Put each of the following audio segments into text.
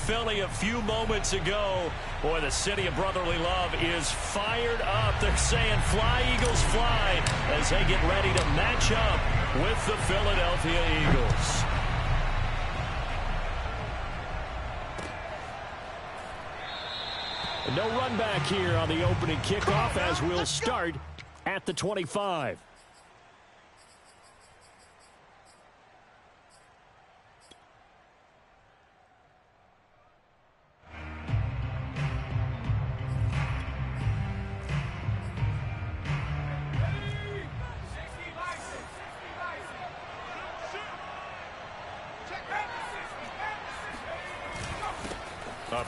Philly a few moments ago. Boy, the city of brotherly love is fired up. They're saying fly, Eagles, fly, as they get ready to match up with the Philadelphia Eagles. No run back here on the opening kickoff as we'll start at the 25.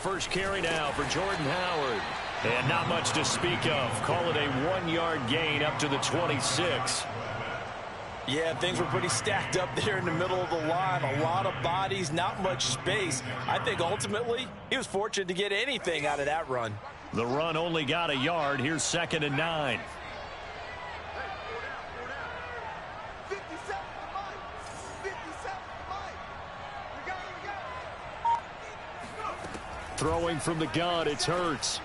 First carry now for Jordan Howard. And not much to speak of. Call it a 1-yard gain up to the 26. Yeah, things were pretty stacked up there in the middle of the line. A lot of bodies, not much space. I think ultimately he was fortunate to get anything out of that run. The run only got a yard. Here's 2nd and 9. Throwing from the gun, it's Hurts.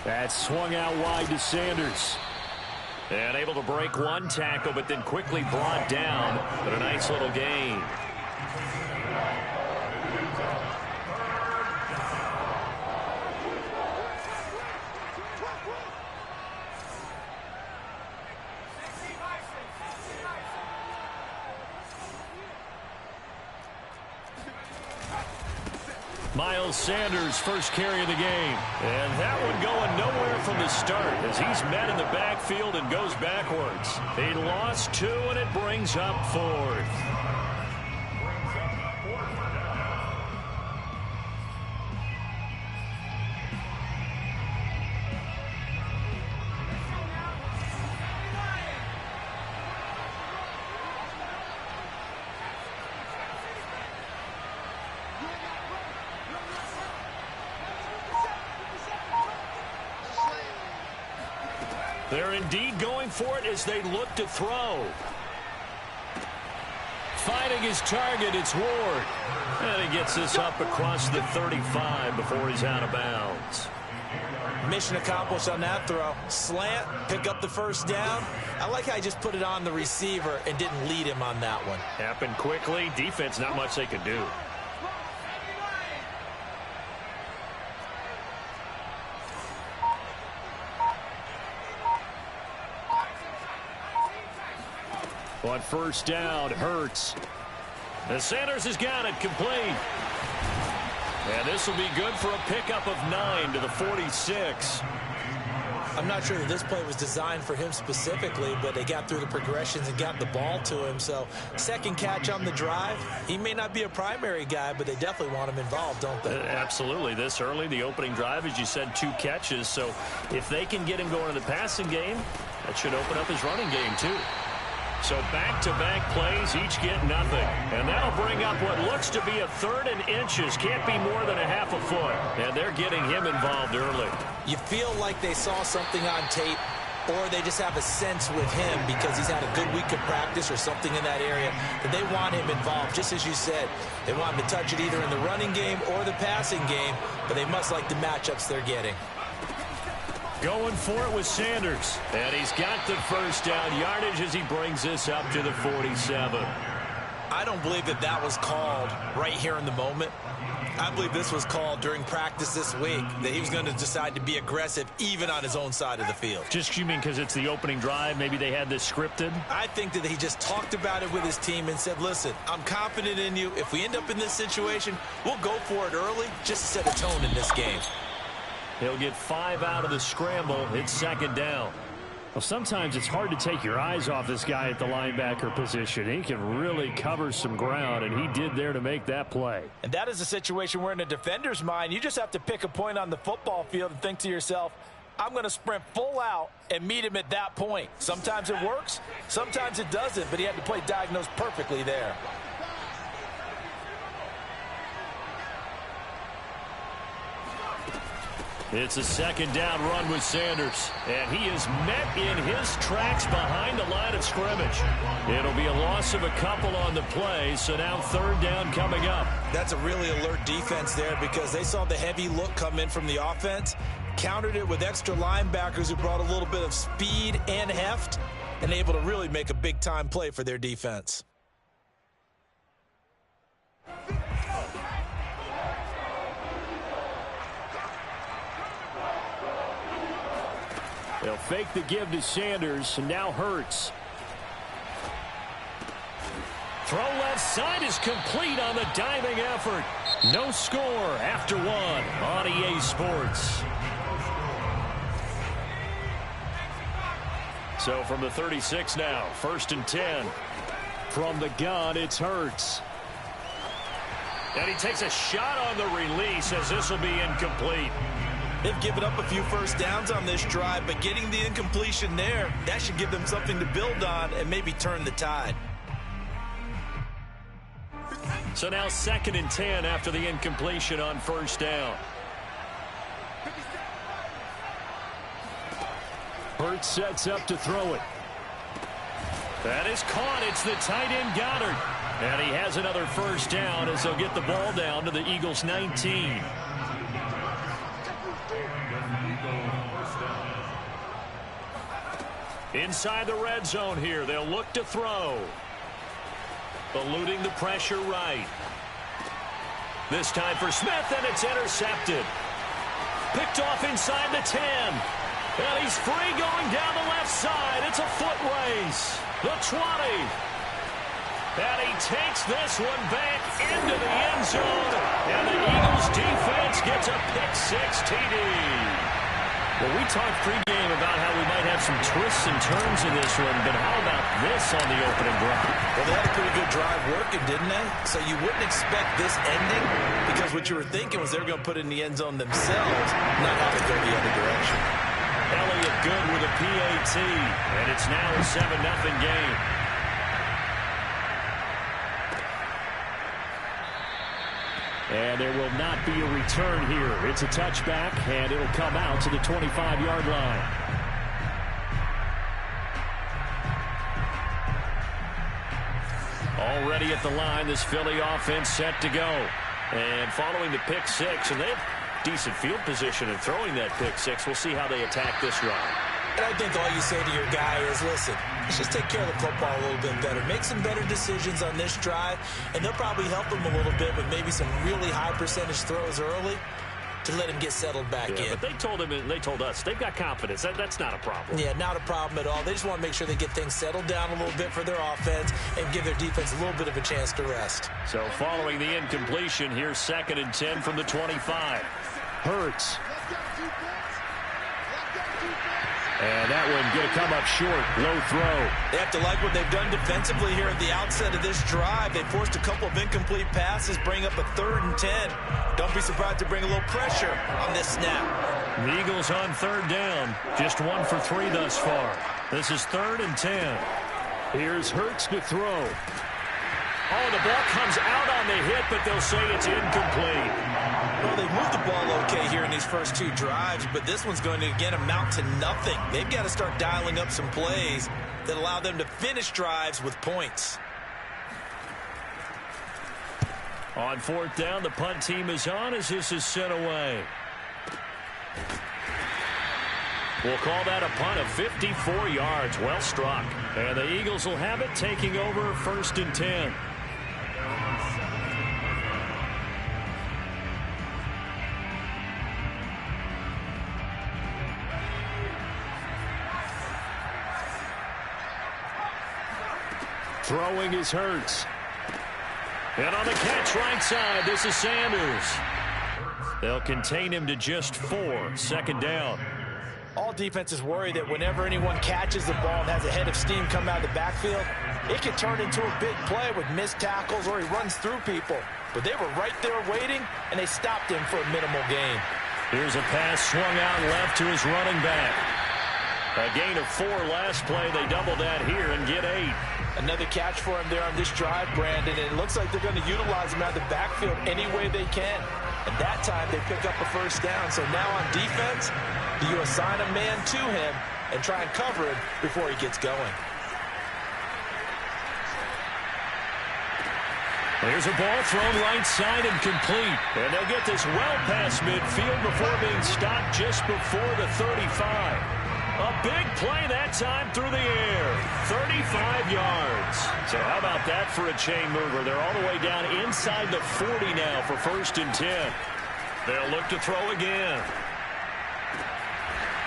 That swung out wide to Sanders. And able to break one tackle, but then quickly brought down. But a nice little gain. Miles Sanders, first carry of the game. And that one going nowhere from the start as he's met in the backfield and goes backwards. He lost 2, and it brings up 4th. They're indeed going for it as they look to throw. Finding his target, it's Ward. And he gets this up across the 35 before he's out of bounds. Mission accomplished on that throw. Slant, pick up the first down. I like how he just put it on the receiver and didn't lead him on that one. Happened quickly. Defense, not much they could do. On first down, Hurts. And Sanders has got it complete. And this will be good for a pickup of 9 to the 46. I'm not sure that this play was designed for him specifically, but they got through the progressions and got the ball to him. So second catch on the drive. He may not be a primary guy, but they definitely want him involved, don't they? Absolutely. This early, the opening drive, as you said, 2 catches. So if they can get him going in the passing game, that should open up his running game too. So back-to-back plays, each get nothing. And that'll bring up what looks to be a 3rd and inches. Can't be more than a half a foot. And they're getting him involved early. You feel like they saw something on tape, or they just have a sense with him because he's had a good week of practice or something in that area that they want him involved. Just as you said, they want him to touch it either in the running game or the passing game, but they must like the matchups they're getting. Going for it with Sanders. And he's got the first down yardage as he brings this up to the 47. I don't believe that that was called right here in the moment. I believe this was called during practice this week, that he was going to decide to be aggressive even on his own side of the field. Just, you mean because it's the opening drive? Maybe they had this scripted? I think that he just talked about it with his team and said, listen, I'm confident in you. If we end up in this situation, we'll go for it early just to set a tone in this game. He'll get 5 out of the scramble. It's 2nd down. Well, sometimes it's hard to take your eyes off this guy at the linebacker position. He can really cover some ground, and he did there to make that play. And that is a situation where in a defender's mind, you just have to pick a point on the football field and think to yourself, I'm going to sprint full out and meet him at that point. Sometimes it works, sometimes it doesn't, but he had to play diagnose perfectly there. It's a second down run with Sanders, and he is met in his tracks behind the line of scrimmage. It'll be a loss of a couple on the play, so now third down coming up. That's a really alert defense there because they saw the heavy look come in from the offense, countered it with extra linebackers who brought a little bit of speed and heft, and able to really make a big-time play for their defense. They'll fake the give to Sanders, and now Hurts. Throw left side is complete on the diving effort. No score after one on EA Sports. So from the 36 now, 1st and 10. From the gun, it's Hurts. And he takes a shot on the release as this will be incomplete. They've given up a few first downs on this drive, but getting the incompletion there, that should give them something to build on and maybe turn the tide. So now 2nd and 10 after the incompletion on 1st down. Hurts sets up to throw it. That is caught. It's the tight end Goddard. And he has another 1st down as they'll get the ball down to the Eagles' 19. Inside the red zone here, they'll look to throw. Eluding the pressure right. This time for Smith, and it's intercepted. Picked off inside the 10. And he's free going down the left side. It's a foot race. The 20. And he takes this one back into the end zone. And the Eagles defense gets a pick-6 TD. Well, we talked pregame about how we might have some twists and turns in this one, but how about this on the opening drive? Well, they had a pretty good drive working, didn't they? So you wouldn't expect this ending because what you were thinking was they were going to put it in the end zone themselves, not have it go the other direction. Elliott good with a PAT, and it's now a 7-0 game. And there will not be a return here. It's a touchback, and it'll come out to the 25-yard line. Already at the line, this Philly offense set to go. And following the pick-6, and they have decent field position in throwing that pick-6. We'll see how they attack this drive. And I think all you say to your guy is, listen, let's just take care of the football a little bit better. Make some better decisions on this drive, and they'll probably help him a little bit with maybe some really high percentage throws early to let him get settled back in. But they told him, and they told us, they've got confidence. That's not a problem. Yeah, not a problem at all. They just want to make sure they get things settled down a little bit for their offense and give their defense a little bit of a chance to rest. So following the incompletion, here's 2nd and 10 from the 25. Hurts. And that one going to come up short. Low throw. They have to like what they've done defensively here at the outset of this drive. They forced a couple of incomplete passes, bring up a 3rd and 10. Don't be surprised to bring a little pressure on this snap. The Eagles on 3rd down. Just 1 for 3 thus far. This is 3rd and 10. Here's Hurts to throw. Oh, the ball comes out on the hit, but they'll say it's incomplete. Well, they moved the ball okay here in these first 2 drives, but this one's going to, again, amount to nothing. They've got to start dialing up some plays that allow them to finish drives with points. On 4th down, the punt team is on as this is sent away. We'll call that a punt of 54 yards. Well struck. And the Eagles will have it, taking over 1st and 10. Throwing is Hurts. And on the catch right side, this is Sanders. They'll contain him to just 4. 2nd down. All defenses worry that whenever anyone catches the ball and has a head of steam come out of the backfield, it can turn into a big play with missed tackles or he runs through people. But they were right there waiting, and they stopped him for a minimal gain. Here's a pass swung out left to his running back. A gain of 4 last play. They double that here and get 8. Another catch for him there on this drive, Brandon, and it looks like they're going to utilize him out of the backfield any way they can. And that time they pick up a first down. So now on defense, do you assign a man to him and try and cover him before he gets going? Here's a ball thrown right side and complete. And they'll get this well past midfield before being stopped just before the 35. A big play that time through the air. 35 yards. So how about that for a chain mover? They're all the way down inside the 40 now for 1st and 10. They'll look to throw again.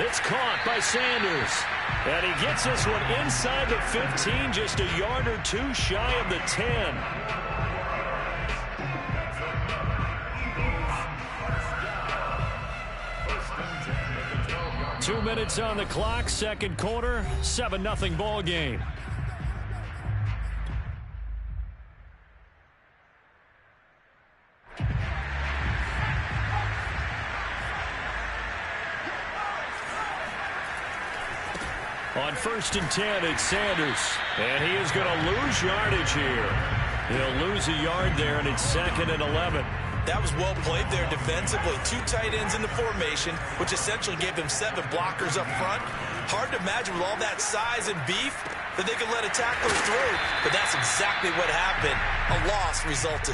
It's caught by Sanders. And he gets this one inside the 15, just a yard or two shy of the 10. 2 minutes on the clock, second quarter, 7-0 ball game. On 1st and 10, it's Sanders. And he is going to lose yardage here. He'll lose a yard there, and it's 2nd and 11. That was well played there defensively. 2 tight ends in the formation, which essentially gave them 7 blockers up front. Hard to imagine with all that size and beef that they could let a tackler through. But that's exactly what happened. A loss resulted.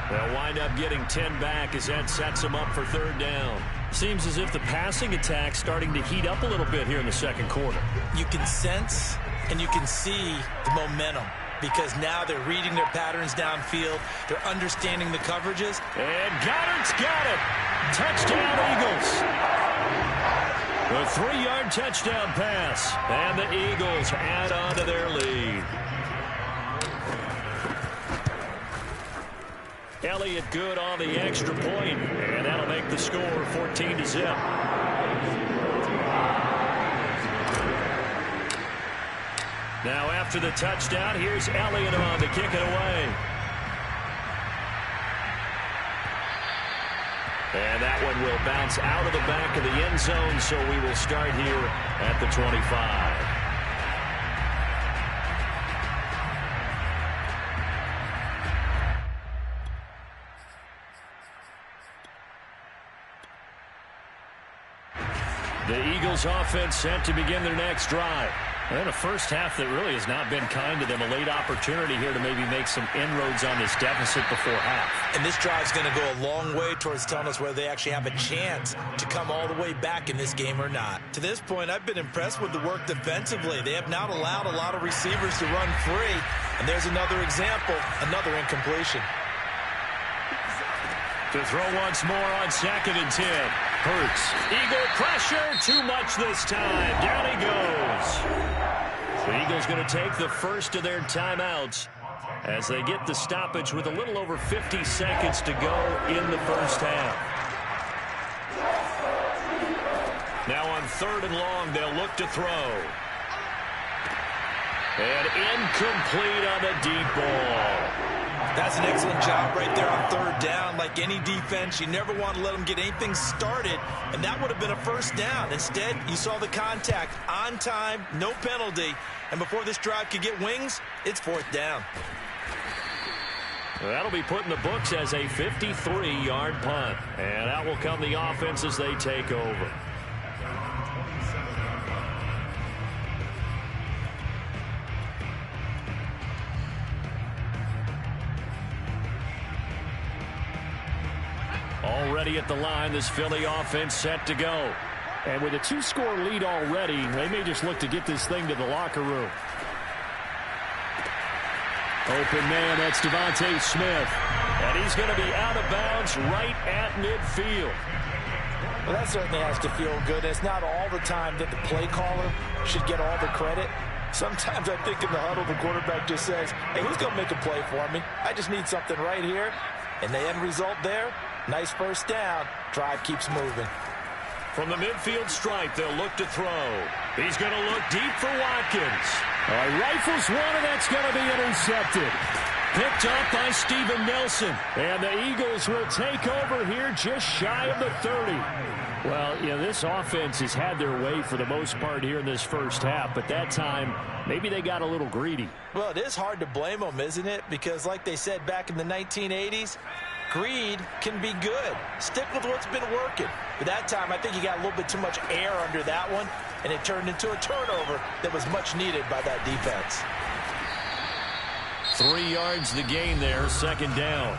They'll wind up getting 10 back as that sets them up for 3rd down. Seems as if the passing attack's starting to heat up a little bit here in the second quarter. You can sense and you can see the momentum, because now they're reading their patterns downfield. They're understanding the coverages. And Goddard's got it. Touchdown, Eagles. A 3-yard touchdown pass. And the Eagles add on to their lead. Elliott good on the extra point, and that'll make the score 14-0. Now after the touchdown, here's Elliott on to kick it away. And that one will bounce out of the back of the end zone, so we will start here at the 25. The Eagles offense set to begin their next drive. And a first half that really has not been kind to them. A late opportunity here to maybe make some inroads on this deficit before half. And this drive's going to go a long way towards telling us whether they actually have a chance to come all the way back in this game or not. To this point, I've been impressed with the work defensively. They have not allowed a lot of receivers to run free. And there's another example, another incompletion. To throw once more on 2nd and 10. Hurts. Eagle pressure. Too much this time. Down he goes. The Eagles going to take the first of their timeouts as they get the stoppage with a little over 50 seconds to go in the first half. Now on 3rd and long, they'll look to throw. And incomplete on the deep ball. That's an excellent job right there on 3rd down. Like any defense, you never want to let them get anything started, and that would have been a first down. Instead, you saw the contact on time, no penalty, and before this drive could get wings, it's 4th down. That'll be put in the books as a 53-yard punt, and that will come the offense as they take over. Already at the line, this Philly offense set to go. And with a 2-score lead already, they may just look to get this thing to the locker room. Open man, that's Devontae Smith. And he's going to be out of bounds right at midfield. Well, that certainly has to feel good. It's not all the time that the play caller should get all the credit. Sometimes I think in the huddle, the quarterback just says, hey, who's going to make a play for me? I just need something right here. And the end result there, nice first down. Drive keeps moving. From the midfield stripe, they'll look to throw. He's going to look deep for Watkins. Rifles one, and that's going to be intercepted. Picked up by Steven Nelson. And the Eagles will take over here just shy of the 30. Well, you know, this offense has had their way for the most part here in this first half, but that time, maybe they got a little greedy. Well, it is hard to blame them, isn't it? Because like they said back in the 1980s, greed can be good. Stick with what's been working. But that time, I think he got a little bit too much air under that one, and it turned into a turnover that was much needed by that defense. 3 yards the gain there, second down.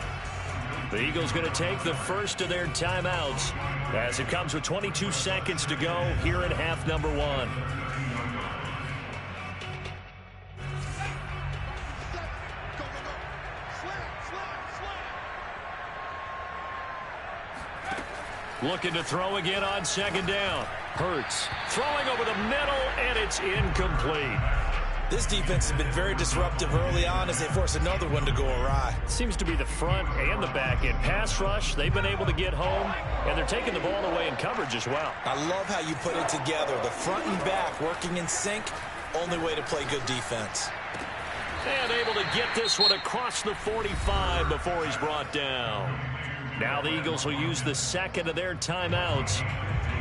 The Eagles going to take the first of their timeouts as it comes with 22 seconds to go here in half number 1. Looking to throw again on second down. Hurts throwing over the middle, and it's incomplete. This defense has been very disruptive early on as they force another one to go awry. Seems to be the front and the back end. Pass rush, they've been able to get home, and they're taking the ball away in coverage as well. I love how you put it together. The front and back working in sync, only way to play good defense. And able to get this one across the 45 before he's brought down. Now the Eagles will use the second of their timeouts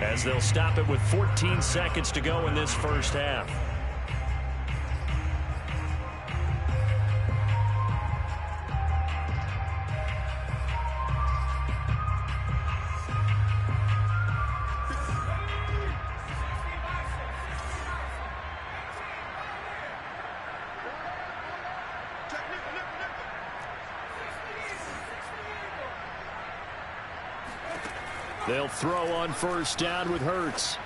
as they'll stop it with 14 seconds to go in this first half. They'll throw on first down with Hurts.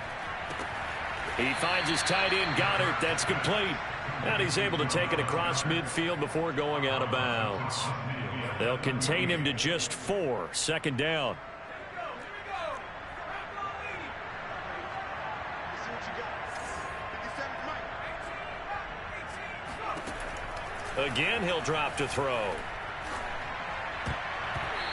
He finds his tight end, Goddard. That's complete. And he's able to take it across midfield before going out of bounds. They'll contain him to just 4. Second down. Again, he'll drop to throw.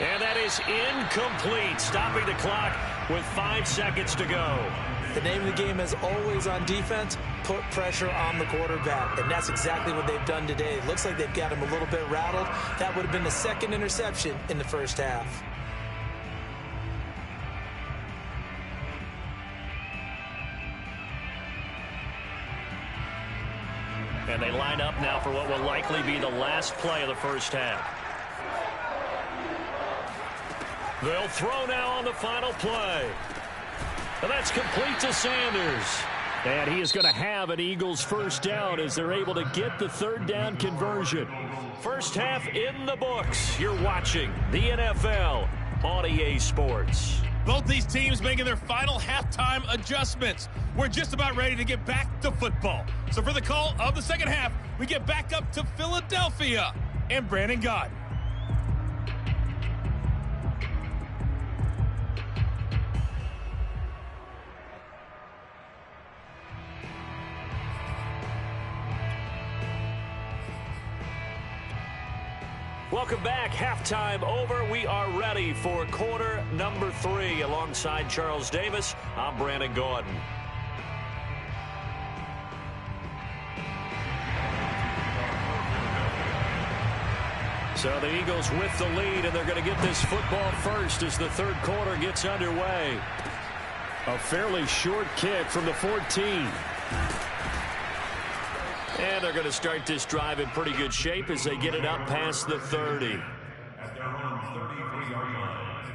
And that is incomplete, stopping the clock with 5 seconds to go. The name of the game is always on defense, put pressure on the quarterback. And that's exactly what they've done today. It looks like they've got him a little bit rattled. That would have been the second interception in the first half. And they line up now for what will likely be the last play of the first half. They'll throw now on the final play. And that's complete to Sanders. And he is going to have an Eagles first down as they're able to get the third down conversion. First half in the books. You're watching the NFL on EA Sports. Both these teams making their final halftime adjustments. We're just about ready to get back to football. So for the call of the second half, we get back up to Philadelphia and Brandon Gaudin. Welcome back. Halftime over. We are ready for quarter number 3. Alongside Charles Davis, I'm Brandon Gaudin. So the Eagles with the lead, and they're going to get this football first as the third quarter gets underway. A fairly short kick from the 14. And they're going to start this drive in pretty good shape as they get it up past the 30. At their own 33-yard line.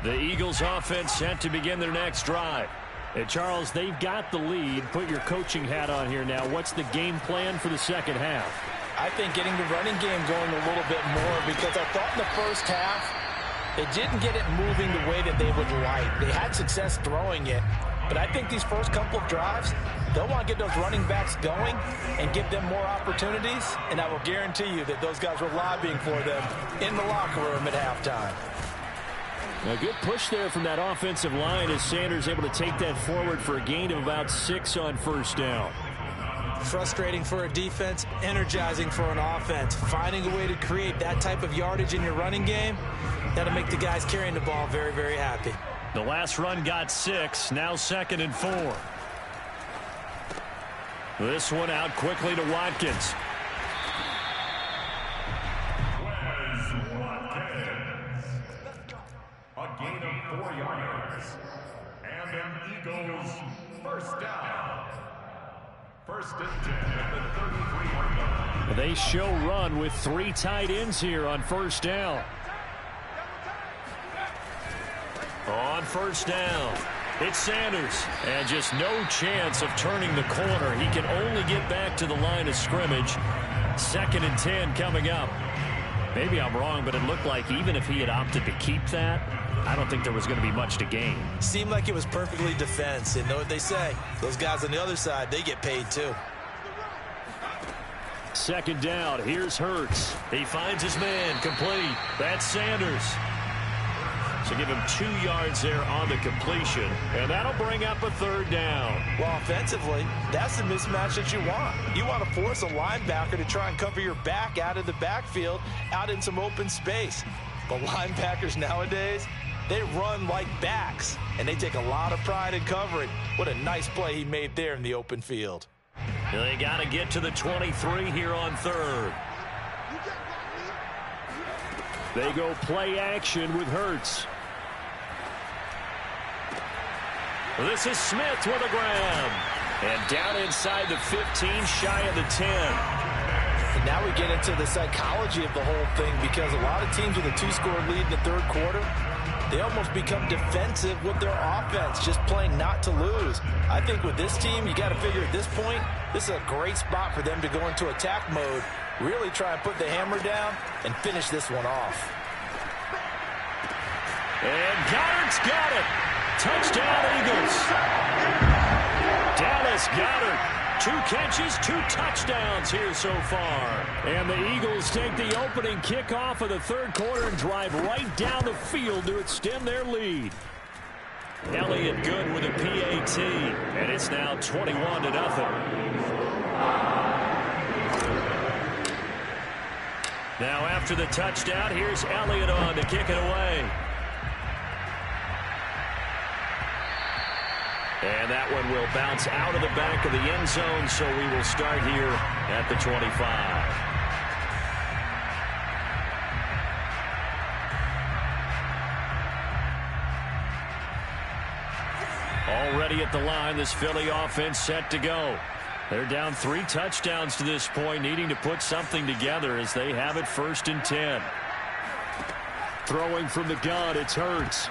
The Eagles offense set to begin their next drive. And Charles, they've got the lead. Put your coaching hat on here now. What's the game plan for the second half? I think getting the running game going a little bit more, because I thought in the first half they didn't get it moving the way that they would like. They had success throwing it, but I think these first couple of drives, they'll want to get those running backs going and give them more opportunities, and I will guarantee you that those guys were lobbying for them in the locker room at halftime. A good push there from that offensive line as Sanders able to take that forward for a gain of about 6 on first down. Frustrating for a defense, energizing for an offense. Finding a way to create that type of yardage in your running game, that'll make the guys carrying the ball very, very happy. The last run got 6, now 2nd and 4. This one out quickly to Watkins. A gain of 4 yards. And an Eagles first down. First and 10 at the 33-yard line. They show run with 3 tight ends here on first down. On first down, it's Sanders. And just no chance of turning the corner. He can only get back to the line of scrimmage. 2nd and 10 coming up. Maybe I'm wrong, but it looked like even if he had opted to keep that, I don't think there was going to be much to gain. Seemed like it was perfectly defense. And know what they say? Those guys on the other side, they get paid too. 2nd down. Here's Hurts. He finds his man. Complete. That's Sanders. So give him 2 yards there on the completion. And that'll bring up a 3rd down. Well, offensively, that's the mismatch that you want. You want to force a linebacker to try and cover your back out of the backfield, out in some open space. But linebackers nowadays, they run like backs, and they take a lot of pride in covering. What a nice play he made there in the open field. They got to get to the 23 here on 3rd. They go play action with Hurts. This is Smith with a grab. And down inside the 15, shy of the 10. And now we get into the psychology of the whole thing, because a lot of teams with a 2-score lead in the 3rd quarter, they almost become defensive with their offense, just playing not to lose. I think with this team, you got to figure at this point, this is a great spot for them to go into attack mode, really try and put the hammer down and finish this one off. And Goddard's got it. Touchdown, Eagles. Dallas Goedert. 2 catches, 2 touchdowns here so far. And the Eagles take the opening kickoff of the 3rd quarter and drive right down the field to extend their lead. Elliott good with a PAT. And it's now 21-0. Now after the touchdown, here's Elliott on to kick it away. And that one will bounce out of the back of the end zone, so we will start here at the 25. Already at the line, this Philly offense set to go. They're down 3 touchdowns to this point, needing to put something together as they have it 1st and 10. Throwing from the gun, it's Hurts.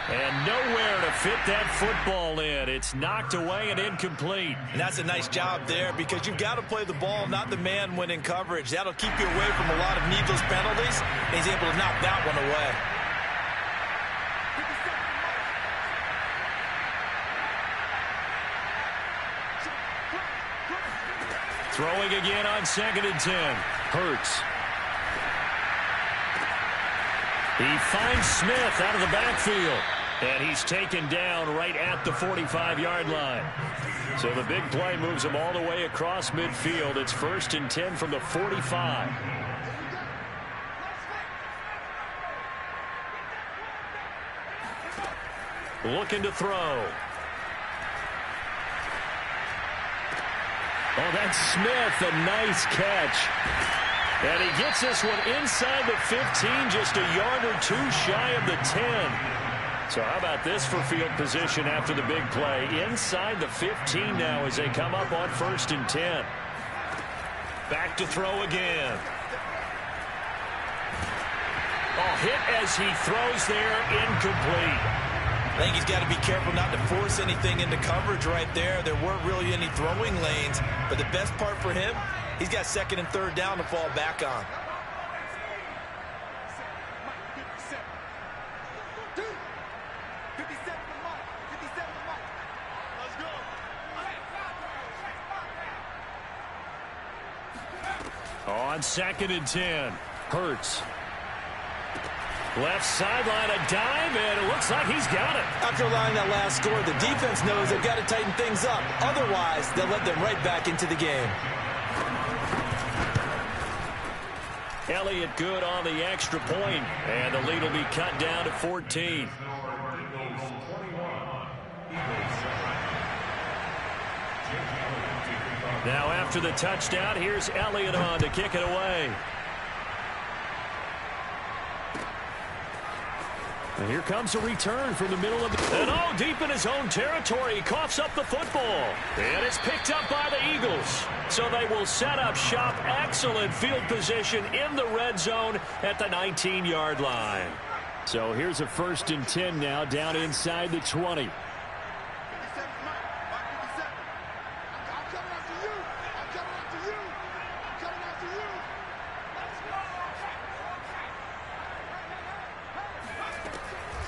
And nowhere to fit that football in. It's knocked away and incomplete. And that's a nice job there, because you've got to play the ball, not the man when in coverage. That'll keep you away from a lot of needless penalties. And he's able to knock that one away. Throwing again on 2nd and 10. Hurts. He finds Smith out of the backfield. And he's taken down right at the 45-yard line. So the big play moves him all the way across midfield. It's 1st and 10 from the 45. Looking to throw. Oh, that's Smith. A nice catch. And he gets this one inside the 15, just a yard or 2 shy of the 10. So how about this for field position after the big play? Inside the 15 now as they come up on 1st and 10. Back to throw again. Oh, hit as he throws there, incomplete. I think he's got to be careful not to force anything into coverage right there. There weren't really any throwing lanes, but the best part for him, he's got 2nd and 3rd down to fall back on. On 2nd and 10, Hurts. Left sideline, a dive, and it looks like he's got it. After allowing that last score, the defense knows they've got to tighten things up. Otherwise, they'll let them right back into the game. Elliott good on the extra point, and the lead will be cut down to 14. Now after the touchdown, here's Elliott on to kick it away. And here comes a return from the middle of the... And deep in his own territory, he coughs up the football. And it's picked up by the Eagles. So they will set up shop. Excellent field position in the red zone at the 19-yard line. So here's a 1st and 10 now, down inside the 20.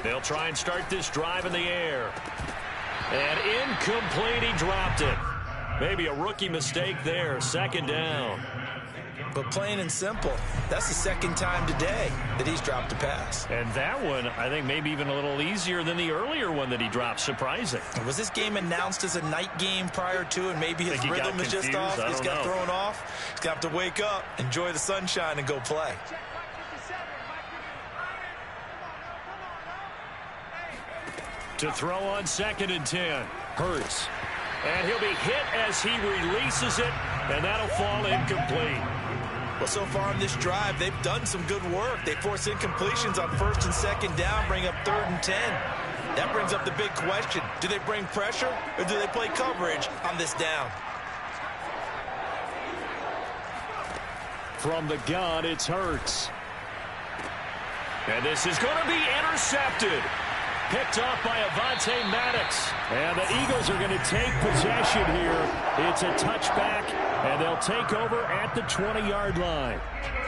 They'll try and start this drive in the air. And incomplete, he dropped it. Maybe a rookie mistake there, 2nd down. But plain and simple, that's the 2nd time today that he's dropped a pass. And that one, I think, maybe even a little easier than the earlier one that he dropped. Surprising. Was this game announced as a night game prior to, and maybe his rhythm is just off? He's got thrown off. He's got to wake up, enjoy the sunshine, and go play. To throw on 2nd and 10. Hurts. And he'll be hit as he releases it, and that'll fall incomplete. Well, so far on this drive, they've done some good work. They force incompletions on 1st and 2nd down, bring up 3rd and 10. That brings up the big question. Do they bring pressure, or do they play coverage on this down? From the gun, it's Hurts. And this is going to be intercepted. Picked off by Avonte Maddox. And the Eagles are going to take possession here. It's a touchback, and they'll take over at the 20-yard line.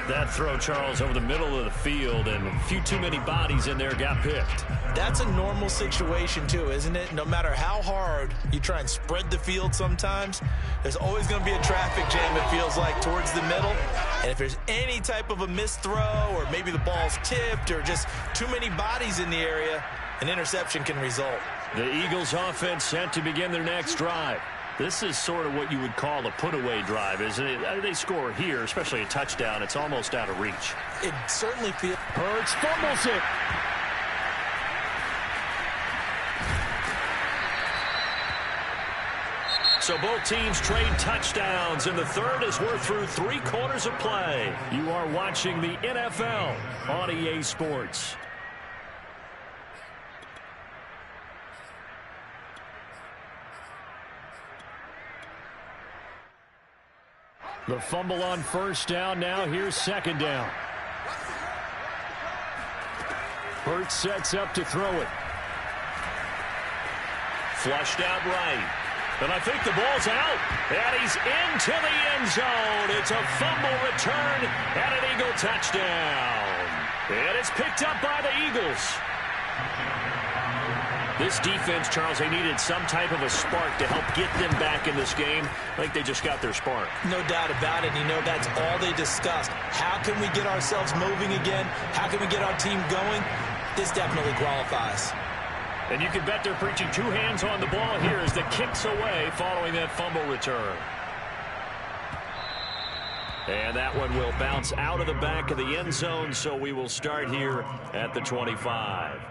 That throw, Charles, over the middle of the field, and a few too many bodies in there got picked. That's a normal situation, too, isn't it? No matter how hard you try and spread the field sometimes, there's always going to be a traffic jam, it feels like, towards the middle. And if there's any type of a missed throw, or maybe the ball's tipped, or just too many bodies in the area, an interception can result. The Eagles offense set to begin their next drive. This is sort of what you would call a put-away drive, isn't it? They score here, especially a touchdown. It's almost out of reach. It certainly feels... Hurts fumbles it. So both teams trade touchdowns, and the third as we're through 3 quarters of play. You are watching the NFL on EA Sports. The fumble on 1st down. Now here's 2nd down. Hurts sets up to throw it. Flushed out right. And I think the ball's out. And he's into the end zone. It's a fumble return and an Eagle touchdown. And it's picked up by the Eagles. This defense, Charles, they needed some type of a spark to help get them back in this game. I think they just got their spark. No doubt about it. You know, that's all they discussed. How can we get ourselves moving again? How can we get our team going? This definitely qualifies. And you can bet they're preaching 2 hands on the ball here as the kick's away following that fumble return. And that one will bounce out of the back of the end zone, so we will start here at the 25.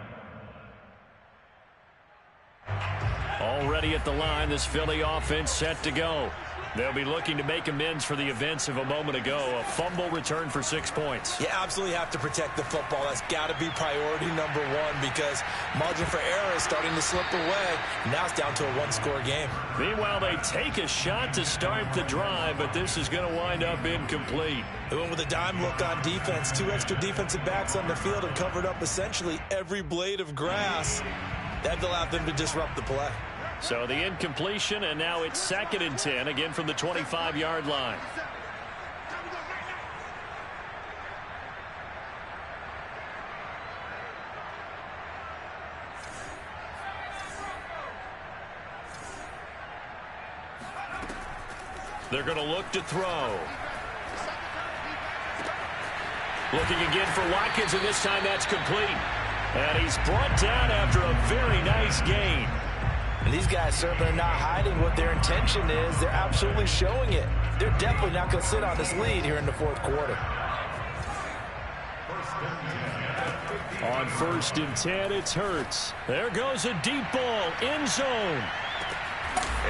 Already at the line, this Philly offense set to go. They'll be looking to make amends for the events of a moment ago. A fumble return for 6 points. You absolutely have to protect the football. That's got to be priority number 1 because margin for error is starting to slip away. Now it's down to a 1-score game. Meanwhile, they take a shot to start the drive, but this is going to wind up incomplete. They went with a dime look on defense. 2 extra defensive backs on the field and covered up essentially every blade of grass. That allowed them to disrupt the play. So the incompletion, and now it's 2nd and 10, again from the 25-yard line. They're going to look to throw. Looking again for Watkins, and this time that's complete. And he's brought down after a very nice gain. And these guys certainly are not hiding what their intention is. They're absolutely showing it. They're definitely not going to sit on this lead here in the 4th quarter. On 1st and 10, it's Hurts. There goes a deep ball, end zone.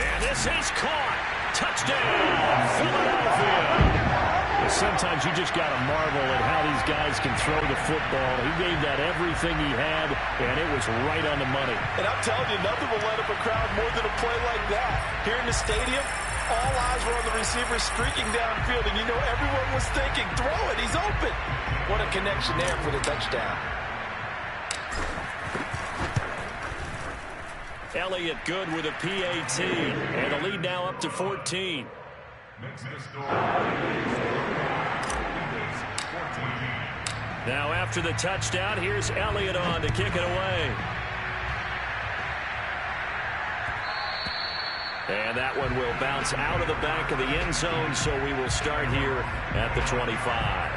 And this is caught. Touchdown, Philadelphia. Sometimes you just got to marvel at how these guys can throw the football. He gave that everything he had, and it was right on the money. And I'm telling you, nothing will let up a crowd more than a play like that. Here in the stadium, all eyes were on the receiver streaking downfield, and you know everyone was thinking, throw it, he's open. What a connection there for the touchdown. Elliott good with a PAT, and the lead now up to 14. Now after the touchdown, here's Elliott on to kick it away. And that one will bounce out of the back of the end zone, so we will start here at the 25.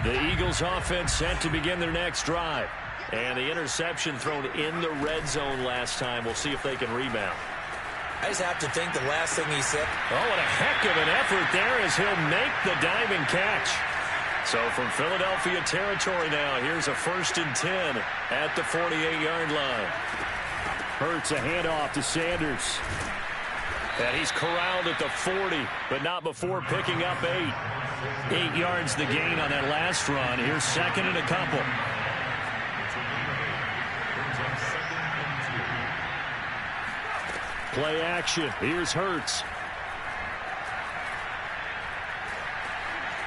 The Eagles offense set to begin their next drive. And the interception thrown in the red zone last time. We'll see if they can rebound. I just have to think the last thing he said. Oh, what a heck of an effort there as he'll make the diving catch. So from Philadelphia territory now, here's a 1st and 10 at the 48-yard line. Hurts a handoff to Sanders. And he's corralled at the 40, but not before picking up 8. 8 yards the gain on that last run. Here's 2nd and a couple. Play action. Here's Hurts.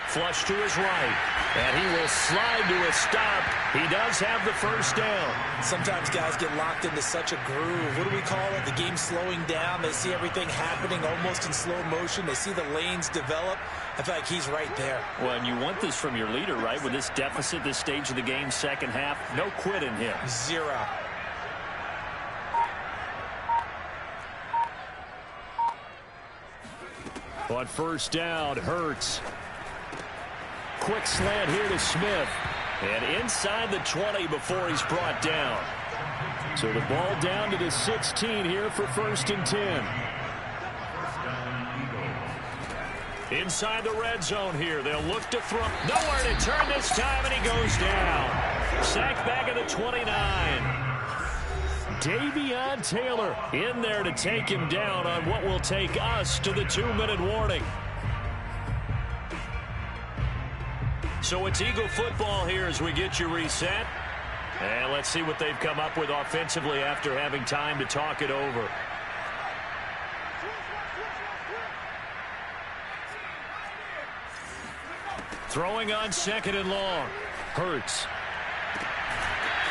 Flush to his right. And he will slide to a stop. He does have the first down. Sometimes guys get locked into such a groove. What do we call it? The game's slowing down. They see everything happening almost in slow motion. They see the lanes develop. I feel like he's right there. Well, and you want this from your leader, right? With this deficit, this stage of the game, second half, no quit in him. 0. On first down, Hurts. Quick slant here to Smith. And inside the 20 before he's brought down. So the ball down to the 16 here for 1st and 10. Inside the red zone here. They'll look to throw. Nowhere to turn this time, and he goes down. Sacked back at the 29. Davion Taylor in there to take him down on what will take us to the 2-minute warning. So it's Eagle football here as we get you reset. And let's see what they've come up with offensively after having time to talk it over. Throwing on 2nd and long. Hurts.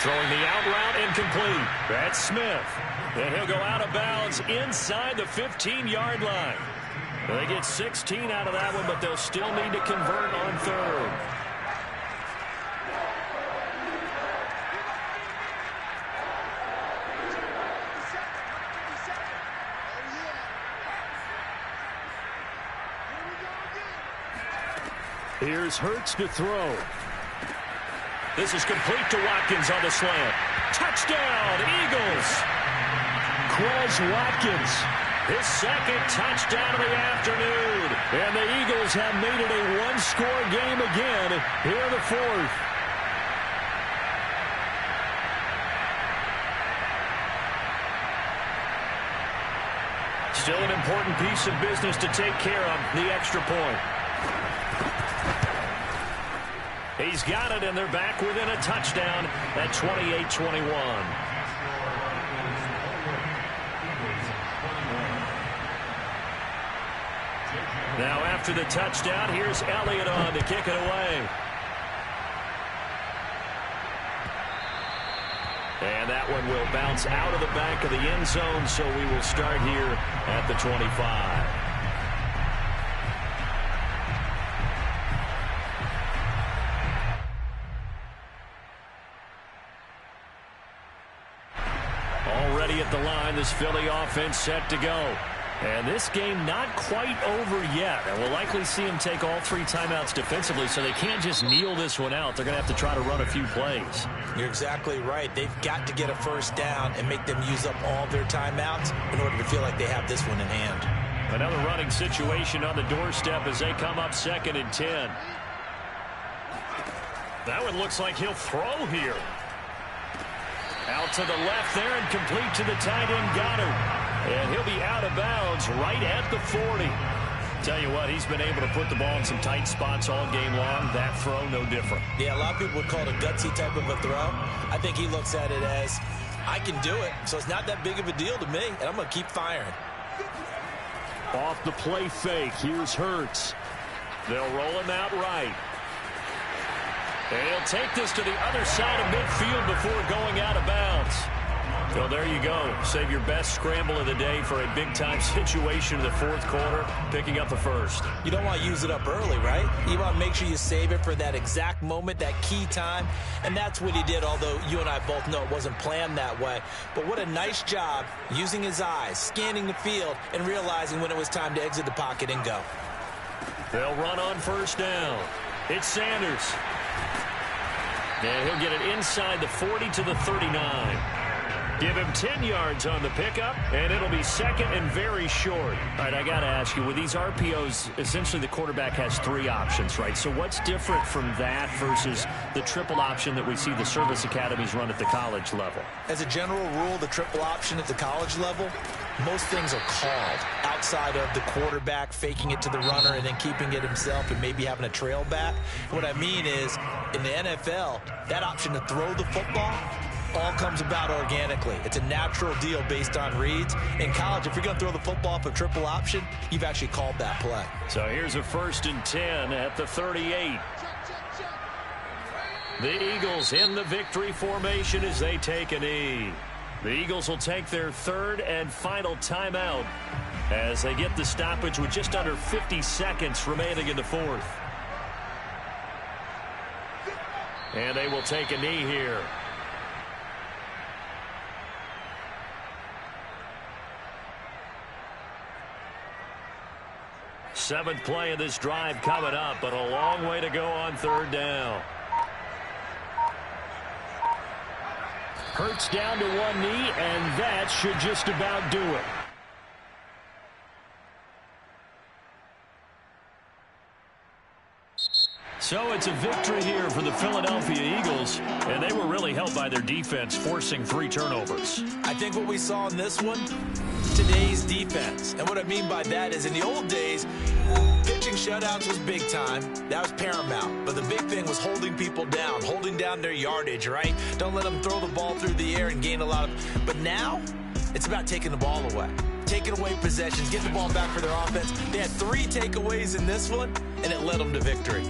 Throwing the out route incomplete. That's Smith. And he'll go out of bounds inside the 15-yard line. They get 16 out of that one, but they'll still need to convert on 3rd. Here's Hurts to throw. This is complete to Watkins on the slant. Touchdown, Eagles! Quez Watkins, his 2nd touchdown of the afternoon. And the Eagles have made it a one-score game again here in the 4th. Still an important piece of business to take care of, the extra point. He's got it, and they're back within a touchdown at 28-21. Now after the touchdown, here's Elliott on to kick it away. And that one will bounce out of the back of the end zone, so we will start here at the 25. Already at the line, this Philly offense set to go. And this game not quite over yet. And we'll likely see them take all 3 timeouts defensively, so they can't just kneel this one out. They're going to have to try to run a few plays. You're exactly right. They've got to get a first down and make them use up all their timeouts in order to feel like they have this one in hand. Another running situation on the doorstep as they come up 2nd and 10. That one looks like he'll throw here. Out to the left there and complete to the tight end, Goddard. And he'll be out of bounds right at the 40. Tell you what, he's been able to put the ball in some tight spots all game long. That throw, no different. Yeah, a lot of people would call it a gutsy type of a throw. I think he looks at it as, I can do it, so it's not that big of a deal to me, and I'm going to keep firing. Off the play fake, here's Hurts. They'll roll him out right. And he'll take this to the other side of midfield before going out of bounds. Well, there you go. Save your best scramble of the day for a big-time situation in the fourth quarter, picking up the first. You don't want to use it up early, right? You want to make sure you save it for that exact moment, that key time, and that's what he did, although you and I both know it wasn't planned that way. But what a nice job using his eyes, scanning the field, and realizing when it was time to exit the pocket and go. They'll run on first down. It's Sanders. And he'll get it inside the 40 to the 39. Give him 10 yards on the pickup, and it'll be second and very short. All right, I got to ask you, with these RPOs, essentially the quarterback has three options, right? So what's different from that versus the triple option that we see the service academies run at the college level? As a general rule, the triple option at the college level, most things are called outside of the quarterback faking it to the runner and then keeping it himself and maybe having a trail back. What I mean is, in the NFL, that option to throw the football all comes about organically. It's a natural deal based on reads. In college, if you're going to throw the football for triple option, you've actually called that play. So here's a 1st and 10 at the 38. The Eagles in the victory formation as they take a knee. The Eagles will take their third and final timeout as they get the stoppage with just under 50 seconds remaining in the fourth. And they will take a knee here. Seventh play of this drive coming up, but a long way to go on third down. Hurts down to one knee, and that should just about do it. So it's a victory here for the Philadelphia Eagles, and they were really helped by their defense, forcing 3 turnovers. I think what we saw in this one, today's defense. And what I mean by that is in the old days, pitching shutouts was big time. That was paramount. But the big thing was holding people down, holding down their yardage, right? Don't let them throw the ball through the air and gain a lot of... But now, it's about taking the ball away. Taking away possessions, getting the ball back for their offense. They had 3 takeaways in this one, and it led them to victory.